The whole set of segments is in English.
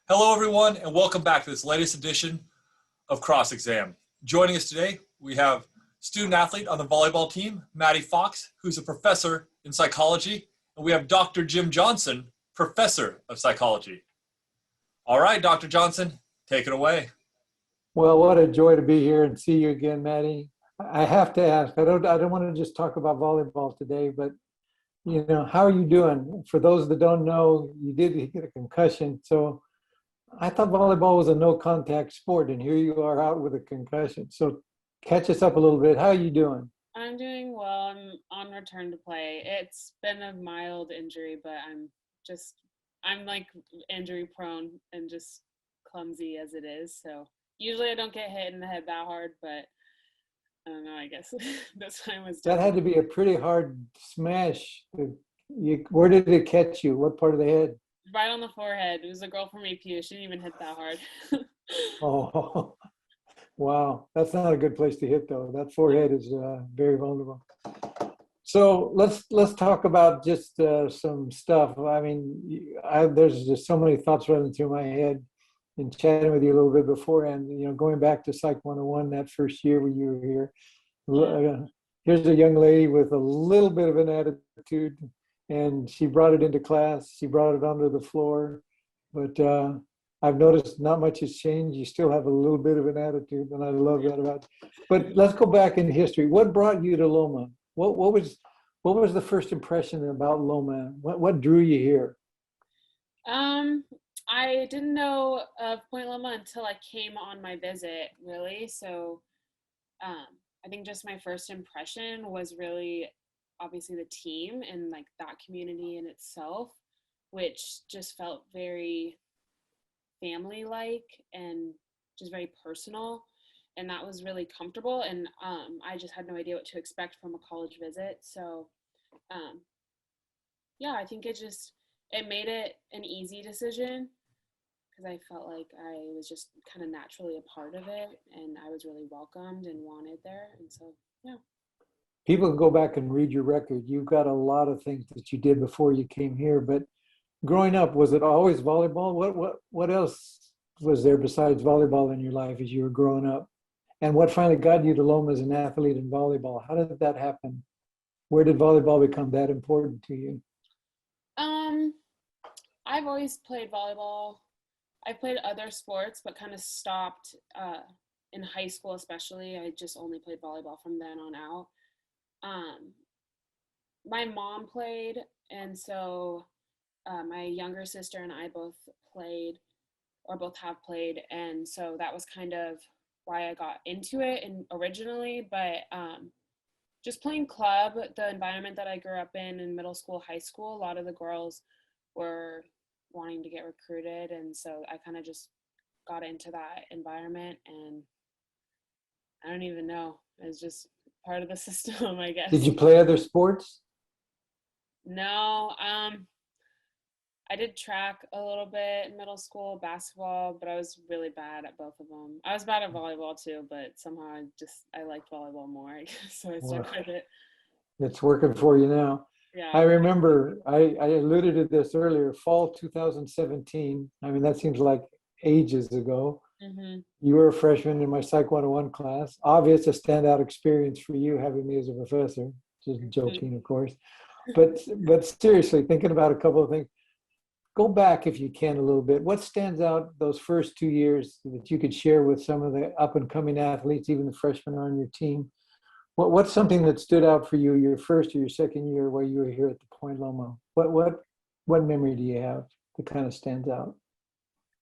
Hello, everyone, and welcome back to this latest edition of Cross Exam. Joining us today, we have student athlete on the volleyball team, Madie Fox, who's a professor in psychology, and we have Dr. Jim Johnson, professor of psychology. All right, Dr. Johnson, take it away. Well, what a joy to be here and see you again, Madie. I have to ask, I don't want to just talk about volleyball today, but how are you doing? For those that don't know, you did get a concussion. So I thought volleyball was a no contact sport, and here you are out with a concussion. So catch us up a little bit. How are you doing? I'm doing well. I'm on return to play. It's been a mild injury, but I'm like injury prone and just clumsy as it is. So usually I don't get hit in the head that hard, but I don't know, I guess this time was different. That had to be a pretty hard smash. Where did it catch you? What part of the head? Right on the forehead. It was a girl from APU. She didn't even hit that hard. Oh, wow. That's not a good place to hit, though. That forehead is very vulnerable. So let's talk about just some stuff. I mean, there's just so many thoughts running through my head in chatting with you a little bit beforehand. Going back to Psych 101, that first year when you were here. Here's a young lady with a little bit of an attitude, and she brought it into class. She brought it onto the floor, but I've noticed not much has changed. You still have a little bit of an attitude, and I love that about you. But let's go back in history. What brought you to Loma? What was the first impression about Loma? What drew you here? I didn't know of Point Loma until I came on my visit, really. So I think just my first impression was really obviously the team and like that community in itself, which just felt very family-like and just very personal, and that was really comfortable. And I just had no idea what to expect from a college visit. So yeah, I think it made it an easy decision because I felt like I was just kind of naturally a part of it, and I was really welcomed and wanted there. And so, yeah. People can go back and read your record. You've got a lot of things that you did before you came here, but growing up, was it always volleyball? What else was there besides volleyball in your life as you were growing up? And what finally got you to Loma as an athlete in volleyball? How did that happen? Where did volleyball become that important to you? I've always played volleyball. I played other sports, but kind of stopped in high school, especially. I just only played volleyball from then on out. My mom played, and so my younger sister and I both have played, and so that was kind of why I got into it and originally. But just playing club, the environment that I grew up in middle school, high school, a lot of the girls were wanting to get recruited, and so I kind of just got into that environment, and I don't even know, it's just part of the system, I guess. Did you play other sports? No, I did track a little bit in middle school, basketball, but I was really bad at both of them. I was bad at volleyball too, but somehow I liked volleyball more, I guess, so I stuck with it. It's working for you now. Yeah. I remember, I alluded to this earlier, fall 2017. I mean, that seems like ages ago. Mm-hmm. You were a freshman in my Psych 101 class. Obvious, a standout experience for you having me as a professor. Just joking, of course. But seriously, thinking about a couple of things, go back if you can a little bit. What stands out those first 2 years that you could share with some of the up and coming athletes, even the freshmen on your team? What's something that stood out for you your first or your second year while you were here at the Point Loma? What memory do you have that kind of stands out?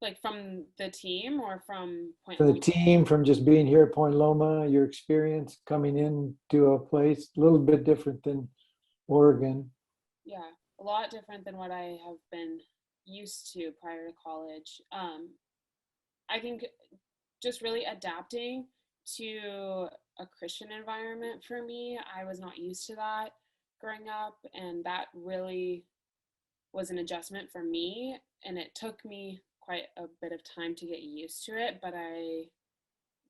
Like from the team or from Point Loma? The team, from just being here at Point Loma, your experience coming into a place a little bit different than Oregon. Yeah, a lot different than what I have been used to prior to college. I think just really adapting to a Christian environment for me. I was not used to that growing up, and that really was an adjustment for me, and it took me quite a bit of time to get used to it, but I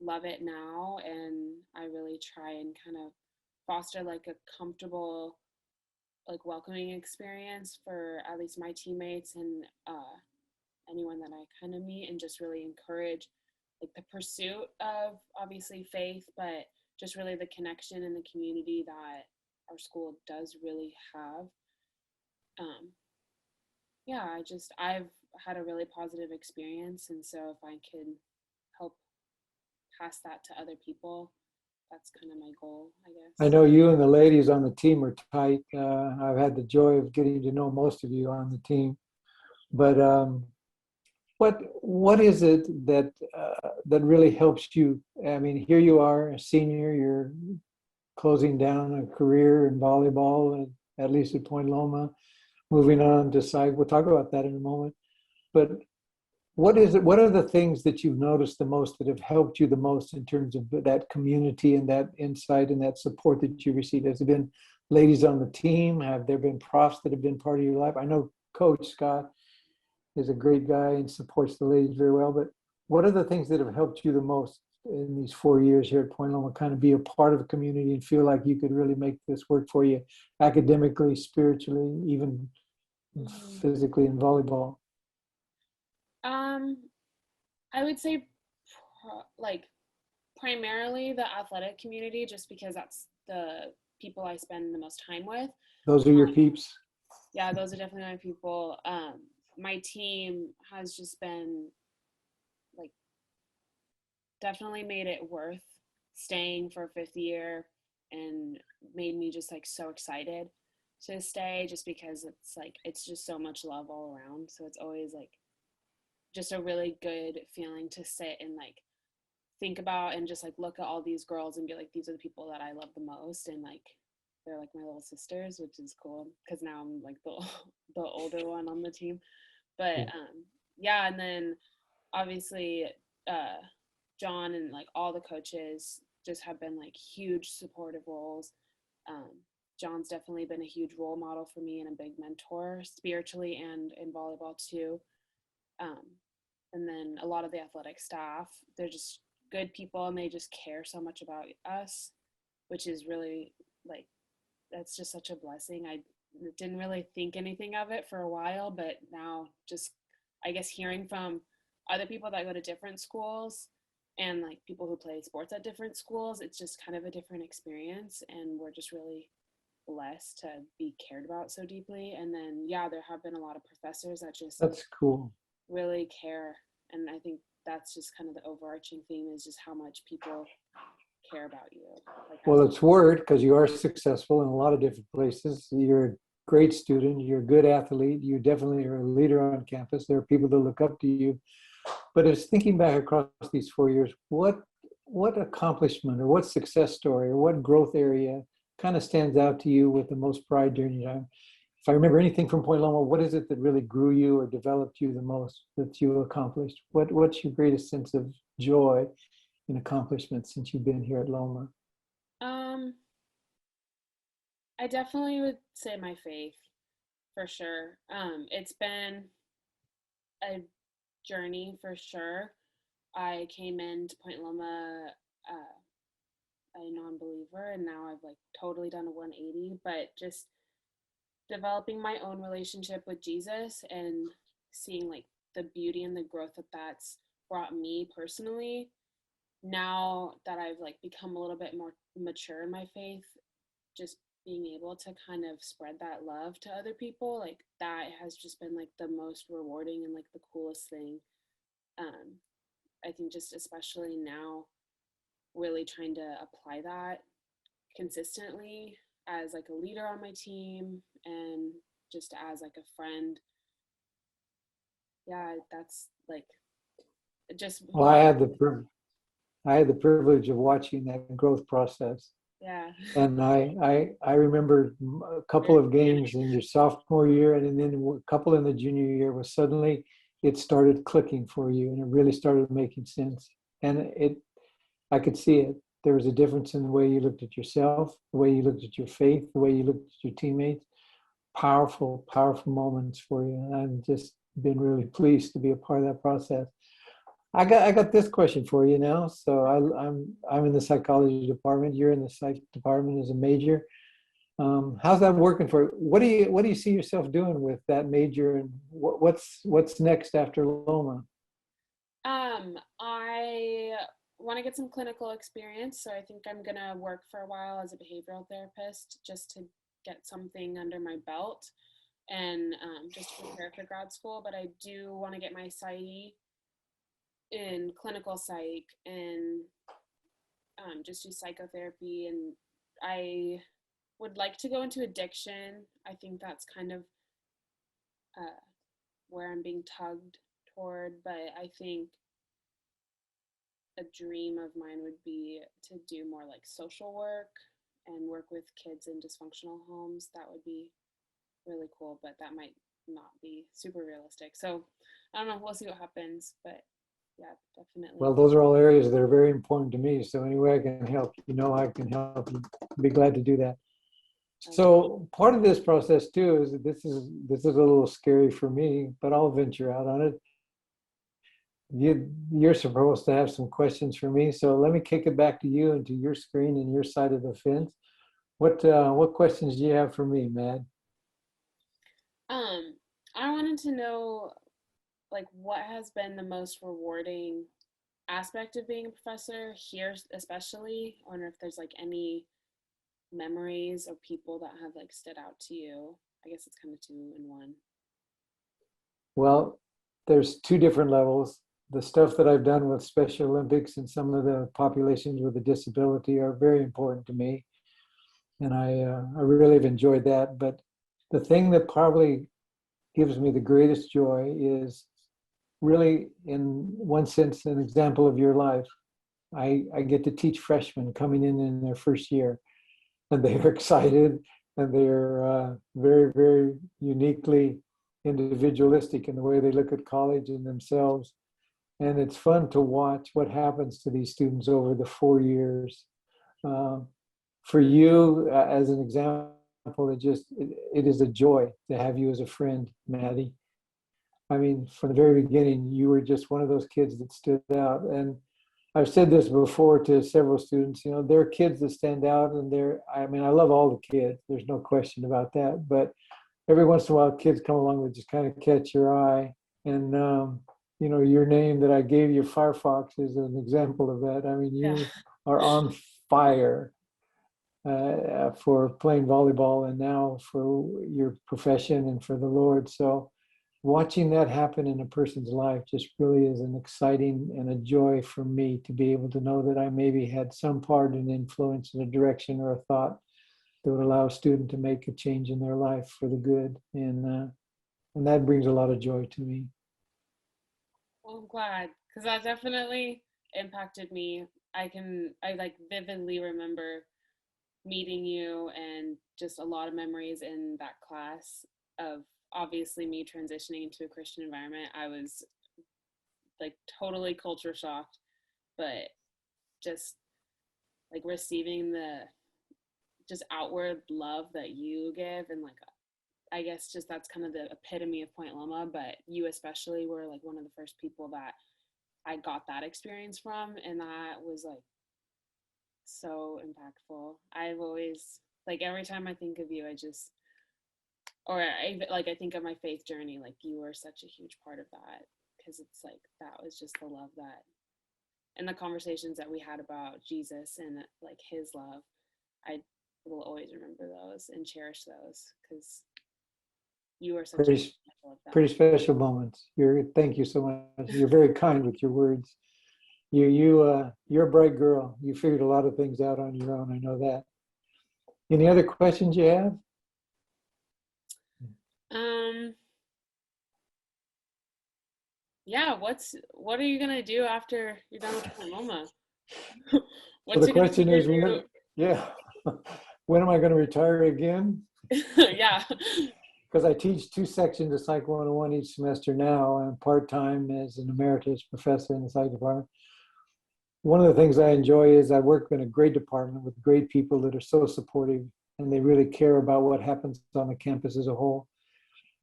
love it now, and I really try and kind of foster like a comfortable, like welcoming experience for at least my teammates and anyone that I kind of meet, and just really encourage like the pursuit of obviously faith, but just really the connection and the community that our school does really have. Yeah, I've had a really positive experience, and so if I can help pass that to other people, that's kind of my goal, I I guess. know you and the ladies on the team are tight. I've had the joy of getting to know most of you on the team. But what is it that that really helps you? I mean, here you are, a senior. You're closing down a career in volleyball, at least at Point Loma. Moving on to side, we'll talk about that in a moment. But what is it? What are the things that you've noticed the most that have helped you the most in terms of that community and that insight and that support that you received? Has it been ladies on the team? Have there been profs that have been part of your life? I know Coach Scott is a great guy and supports the ladies very well, but what are the things that have helped you the most in these 4 years here at Point Loma, kind of be a part of the community and feel like you could really make this work for you academically, spiritually, even physically in volleyball? Um, I would say like primarily the athletic community, just because that's the people I spend the most time with. Those are your peeps. Yeah, those are definitely my people. My team has just been like definitely made it worth staying for a fifth year, and made me just like so excited to stay, just because it's like it's just so much love all around. So it's always like just a really good feeling to sit and like think about and just like look at all these girls and be like, these are the people that I love the most, and like they're like my little sisters, which is cool because now I'm like the older one on the team. But yeah, and then obviously John and like all the coaches just have been like huge supportive roles. John's definitely been a huge role model for me and a big mentor spiritually and in volleyball too. And then a lot of the athletic staff, they're just good people and they just care so much about us, which is really like, that's just such a blessing. I didn't really think anything of it for a while, but now just, I guess, hearing from other people that go to different schools and like people who play sports at different schools, it's just kind of a different experience, and we're just really blessed to be cared about so deeply. And then yeah, there have been a lot of professors that just That's cool. really care, and I think that's just kind of the overarching theme, is just how much people care about you. Like, Well, it's word because you are successful in a lot of different places. You're a great student. You're a good athlete. You definitely are a leader on campus. There are people that look up to you. But as thinking back across these 4 years, what accomplishment or what success story or what growth area kind of stands out to you with the most pride during your time? If I remember anything from Point Loma, what is it that really grew you or developed you the most that you accomplished? What's your greatest sense of joy and accomplishment since you've been here at Loma? I definitely would say my faith, for sure. It's been a journey for sure. I came into Point Loma a non-believer, and now I've like totally done a 180, but just developing my own relationship with Jesus and seeing like the beauty and the growth that that's brought me personally. Now that I've like become a little bit more mature in my faith, just being able to kind of spread that love to other people, like that has just been like the most rewarding and like the coolest thing. I think just especially now, really trying to apply that consistently as like a leader on my team and just as like a friend. Yeah, that's like just Well, I had the privilege of watching that growth process. yeah. And I remember a couple of games in your sophomore year and then a couple in the junior year where suddenly it started clicking for you and it really started making sense. And I could see it. There was a difference in the way you looked at yourself, the way you looked at your faith, the way you looked at your teammates. Powerful, powerful moments for you. And I've just been really pleased to be a part of that process. I got this question for you now. So I'm in the psychology department. You're in the psych department as a major. How's that working for you? What do you see yourself doing with that major, and what's next after Loma? I want to get some clinical experience, so I think I'm gonna work for a while as a behavioral therapist just to get something under my belt and just to prepare for grad school. But I do want to get my PsyD in clinical psych and just do psychotherapy. And I would like to go into addiction. I think that's kind of where I'm being tugged toward, but I think a dream of mine would be to do more like social work and work with kids in dysfunctional homes. That would be really cool, but that might not be super realistic. So I don't know, we'll see what happens, but yeah, definitely. Well, those are all areas that are very important to me. So any way I can help, I can help you. I'd be glad to do that. So part of this process too is that this is a little scary for me, but I'll venture out on it. You're supposed to have some questions for me, so let me kick it back to you and to your screen and your side of the fence. What questions do you have for me, Mad? I wanted to know, like, what has been the most rewarding aspect of being a professor here, especially. I wonder if there's like any memories or people that have like stood out to you. I guess it's kind of two in one. Well, there's two different levels. The stuff that I've done with Special Olympics and some of the populations with a disability are very important to me. And I really have enjoyed that. But the thing that probably gives me the greatest joy is really, in one sense, an example of your life. I get to teach freshmen coming in their first year, and they're excited, and they're very, very uniquely individualistic in the way they look at college and themselves. And it's fun to watch what happens to these students over the 4 years. For you, as an example, it is a joy to have you as a friend, Madie. I mean, from the very beginning, you were just one of those kids that stood out. And I've said this before to several students, there are kids that stand out, and I love all the kids. There's no question about that. But every once in a while, kids come along that just kind of catch your eye. And, your name that I gave you, Firefox, is an example of that. I mean, you are on fire for playing volleyball and now for your profession and for the Lord. So watching that happen in a person's life just really is an exciting and a joy for me to be able to know that I maybe had some part in influence in a direction or a thought that would allow a student to make a change in their life for the good. And that brings a lot of joy to me. Well, I'm glad, because that definitely impacted me. I like vividly remember meeting you and just a lot of memories in that class of obviously me transitioning into a Christian environment. I was like totally culture shocked, but just like receiving the just outward love that you give, and like I guess just that's kind of the epitome of Point Loma, but you especially were like one of the first people that I got that experience from, and that was like so impactful. I've always, like, every time I think of you, I think of my faith journey, like you were such a huge part of that, because it's like that was just the love that, and the conversations that we had about Jesus and like his love, I will always remember those and cherish those, because you are such a example of that. Pretty special moments. Thank you so much. You're very kind with your words. You're a bright girl. You figured a lot of things out on your own. I know that. Any other questions you have? Yeah. What are you gonna do after you're done with Point Loma? Well, the question is, when am I going to retire again? Yeah. Because I teach 2 sections of Psych 101 each semester now. I'm part-time as an emeritus professor in the psych department. One of the things I enjoy is I work in a great department with great people that are so supportive, and they really care about what happens on the campus as a whole.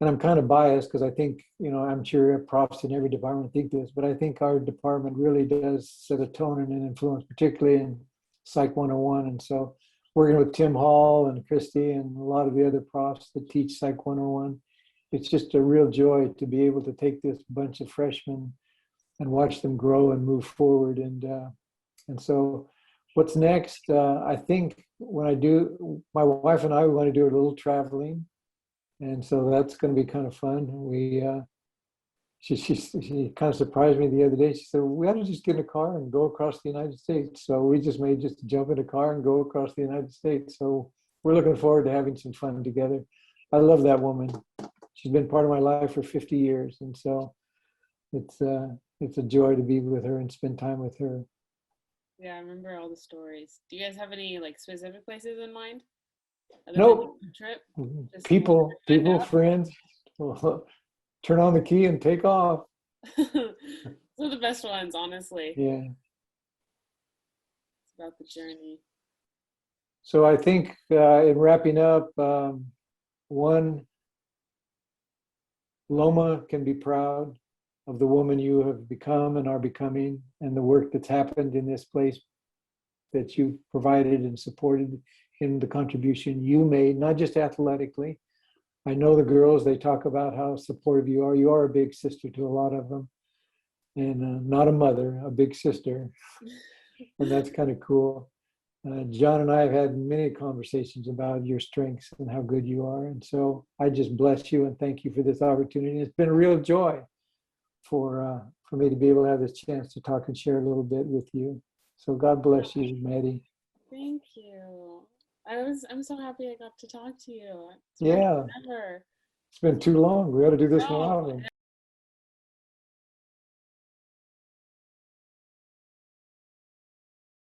And I'm kind of biased because I think, I'm sure profs in every department think this, but I think our department really does set a tone and an influence, particularly in Psych 101. And so working with Tim Hall and Christy and a lot of the other profs that teach Psych 101. It's just a real joy to be able to take this bunch of freshmen and watch them grow and move forward. And so what's next? I think when I do, my wife and I want to do a little traveling. And so that's going to be kind of fun. She kind of surprised me the other day. She said, we ought to just get in a car and go across the United States. So we just may just jump in a car and go across the United States. So we're looking forward to having some fun together. I love that woman. She's been part of my life for 50 years. And so it's a joy to be with her and spend time with her. Yeah, I remember all the stories. Do you guys have any like specific places in mind? Other Nope. than the trip? Just People, out? friends, turn on the key and take off. Those are the best ones, honestly. Yeah. It's about the journey. So I think in wrapping up, one, Loma can be proud of the woman you have become and are becoming, and the work that's happened in this place that you provided and supported in the contribution you made, not just athletically. I know the girls, they talk about how supportive you are. You are a big sister to a lot of them, and not a mother, a big sister. And that's kind of cool. John and I have had many conversations about your strengths and how good you are. And so I just bless you and thank you for this opportunity. It's been a real joy for me to be able to have this chance to talk and share a little bit with you. So God bless you, Madie. Thank you. I'm so happy I got to talk to you. Yeah. Forever. It's been too long. We ought to do this more No, often.